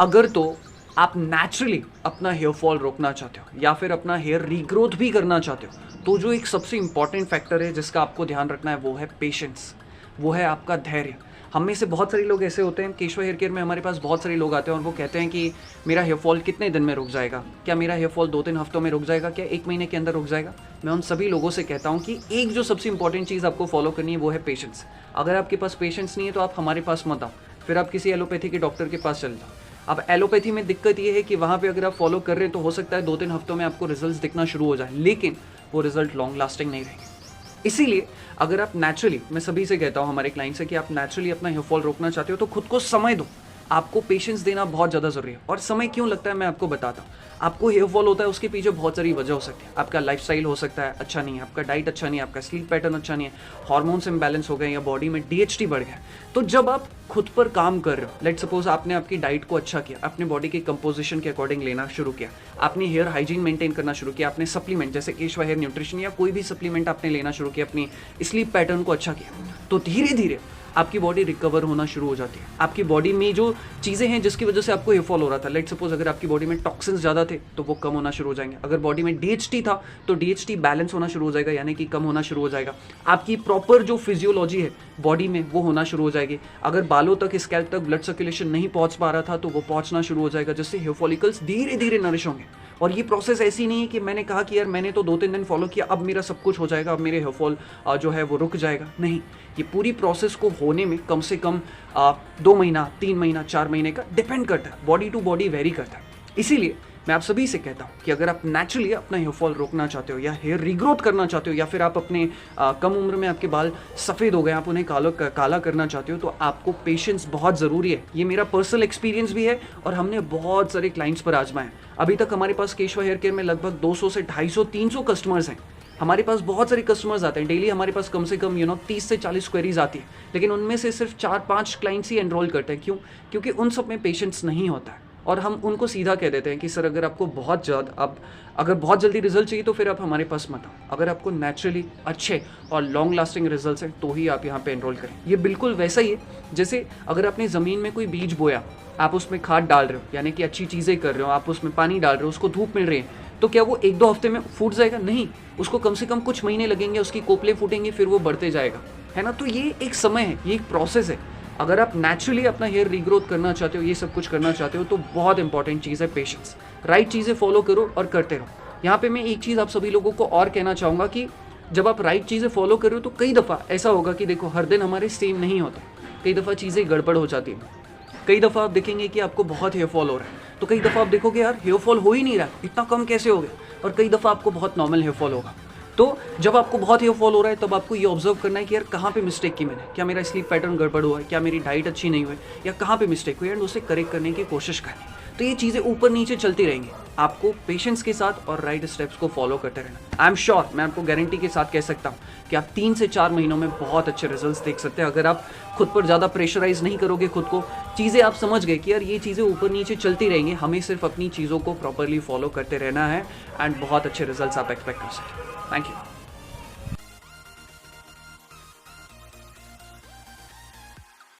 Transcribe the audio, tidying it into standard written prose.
अगर तो आप नेचुरली अपना हेयर फॉल रोकना चाहते हो या फिर अपना हेयर रीग्रोथ भी करना चाहते हो, तो जो एक सबसे इंपॉर्टेंट फैक्टर है जिसका आपको ध्यान रखना है वो है पेशेंस, वो है आपका धैर्य। हम में से बहुत सारे लोग ऐसे होते हैं, केशवा हेयर केयर में हमारे पास बहुत सारे लोग आते हैं और वो कहते हैं कि मेरा हेयर फॉल कितने दिन में रुक जाएगा, क्या मेरा हेयर फॉल 2-3 हफ्तों में रुक जाएगा, क्या 1 महीने के अंदर रुक जाएगा। मैं उन सभी लोगों से कहता हूँ कि एक जो सबसे इंपॉर्टेंट चीज़ आपको फॉलो करनी है वो है पेशेंस। अगर आपके पास पेशेंस नहीं है तो आप हमारे पास मत आओ, फिर आप किसी एलोपैथी के डॉक्टर के पास चल जाओ। अब एलोपैथी में दिक्कत ये है कि वहाँ पे अगर आप फॉलो कर रहे हैं तो हो सकता है 2-3 हफ्तों में आपको रिजल्ट्स दिखना शुरू हो जाए, लेकिन वो रिजल्ट लॉन्ग लास्टिंग नहीं रहेंगे। इसीलिए अगर आप नेचुरली, मैं सभी से कहता हूँ हमारे क्लाइंट से कि आप नेचुरली अपना हेयर फॉल रोकना चाहते हो तो खुद को समय दो। आपको पेशेंस देना बहुत ज़्यादा ज़रूरी है। और समय क्यों लगता है मैं आपको बताता हूँ। आपको हेयर फॉल होता है उसके पीछे बहुत सारी वजह हो सकती है। आपका लाइफस्टाइल हो सकता है अच्छा नहीं है, आपका डाइट अच्छा नहीं है, आपका स्लीप पैटर्न अच्छा नहीं है, हार्मोन्स इम्बैलेंस हो गए या बॉडी में DHT बढ़ गया। तो जब आप खुद पर काम कर रहे हो, लेट सपोज आपने आपकी डाइट को अच्छा किया, अपने बॉडी के कंपोजिशन के अकॉर्डिंग लेना शुरू किया, आपने हेयर हाइजीन मेंटेन करना शुरू किया, आपने सप्लीमेंट जैसे केशवा हेयर न्यूट्रिशन या कोई भी सप्लीमेंट आपने लेना शुरू किया, अपनी स्लीप पैटर्न को अच्छा किया, तो धीरे धीरे आपकी बॉडी रिकवर होना शुरू हो जाती है। आपकी बॉडी में जो चीज़ें हैं जिसकी वजह से आपको हेयर फॉल हो रहा था, लेट सपोज अगर आपकी बॉडी में टॉक्सिन्स ज़्यादा थे तो वो कम होना शुरू हो जाएंगे। अगर बॉडी में DHT था तो DHT बैलेंस होना शुरू हो जाएगा, यानी कि कम होना शुरू हो जाएगा। आपकी प्रॉपर जो फिजियोलॉजी है बॉडी में वो होना शुरू हो जाएगी। अगर बालों तक, स्कैल्प तक ब्लड सर्कुलेशन नहीं पहुंच पा रहा था तो वो पहुंचना शुरू हो जाएगा, जिससे हेयर फॉलिकल्स धीरे धीरे नरिश होंगे। और ये प्रोसेस ऐसी नहीं है कि मैंने कहा कि यार मैंने तो 2-3 दिन फॉलो किया अब मेरा सब कुछ हो जाएगा, अब मेरे हेयर फॉल जो है वो रुक जाएगा। नहीं, ये पूरी प्रोसेस को होने में कम से कम 2 महीना, 3 महीना, 4 महीने का डिपेंड करता है, बॉडी टू बॉडी वेरी करता है। इसीलिए मैं आप सभी से कहता हूँ कि अगर आप नेचुरली अपना हेयर फॉल रोकना चाहते हो या हेयर रीग्रोथ करना चाहते हो या फिर आप अपने कम उम्र में आपके बाल सफ़ेद हो गए, आप उन्हें काला करना चाहते हो, तो आपको पेशेंस बहुत ज़रूरी है। ये मेरा पर्सनल एक्सपीरियंस भी है और हमने बहुत सारे क्लाइंट्स पर आजमाया। अभी तक हमारे पास केशवा हेयर केयर में लगभग 200 से 250-300 कस्टमर्स हैं। हमारे पास बहुत सारे कस्टमर्स आते हैं डेली, हमारे पास कम से कम 30 से 40 क्वेरीज आती है, लेकिन उनमें से सिर्फ 4-5 क्लाइंट्स ही एनरोल करते हैं। क्यों? क्योंकि उन सब में पेशेंस नहीं होता है और हम उनको सीधा कह देते हैं कि सर अगर आपको अगर बहुत जल्दी रिजल्ट चाहिए तो फिर आप हमारे पास मत आओ। अगर आपको नेचुरली अच्छे और लॉन्ग लास्टिंग रिजल्ट्स हैं तो ही आप यहाँ पे एनरोल करें। ये बिल्कुल वैसा ही है जैसे अगर आपने ज़मीन में कोई बीज बोया, आप उसमें खाद डाल रहे हो, यानी कि अच्छी चीज़ें कर रहे हो, आप उसमें पानी डाल रहे हो, उसको धूप मिल रही है, तो क्या वो 1-2 हफ्ते में फूट जाएगा? नहीं, उसको कम से कम कुछ महीने लगेंगे, उसकी कोपले फूटेंगे, फिर वो बढ़ते जाएगा, है ना। तो ये एक समय है, ये एक प्रोसेस है। अगर आप नेचुरली अपना हेयर रीग्रोथ करना चाहते हो, ये सब कुछ करना चाहते हो, तो बहुत इंपॉर्टेंट चीज़ है पेशेंस। राइट चीज़ें फॉलो करो और करते रहो। यहाँ पे मैं एक चीज़ आप सभी लोगों को और कहना चाहूँगा कि जब आप राइट चीज़ें फॉलो कर रहे हो तो कई दफ़ा ऐसा होगा कि देखो हर दिन हमारे सेम नहीं होता, कई दफ़ा चीज़ें गड़बड़ हो जाती हैं। कई दफ़ा आप देखेंगे कि आपको बहुत हेयर फॉल हो रहा है, तो कई दफ़ा आप देखोगे यार हेयर फॉल हो ही नहीं रहा, इतना कम कैसे हो गया, और कई दफ़ा आपको बहुत नॉर्मल हेयर फॉल होगा। तो जब आपको बहुत हेयर फॉल हो रहा है तब आपको ये ऑब्जर्व करना है कि यार कहाँ पे मिस्टेक की मैंने, क्या मेरा स्लीप पैटर्न गड़बड़ हुआ है, क्या मेरी डाइट अच्छी नहीं हुई, या कहाँ पे मिस्टेक हुई, एंड उसे करेक्ट करने की कोशिश करनी। तो ये चीज़ें ऊपर नीचे चलती रहेंगी, आपको पेशेंस के साथ और राइट स्टेप्स को फॉलो करते रहना। आई एम श्योर, मैं आपको गारंटी के साथ कह सकता हूँ कि आप 3 से 4 महीनों में बहुत अच्छे रिजल्ट्स देख सकते हैं। अगर आप खुद पर ज़्यादा प्रेशराइज नहीं करोगे खुद को, चीज़ें आप समझ गए कि यार ये चीज़ें ऊपर नीचे चलती रहेंगी, हमें सिर्फ अपनी चीज़ों को प्रॉपरली फॉलो करते रहना है एंड बहुत अच्छे रिजल्ट्स आप एक्सपेक्ट कर सकते हैं। Thank you.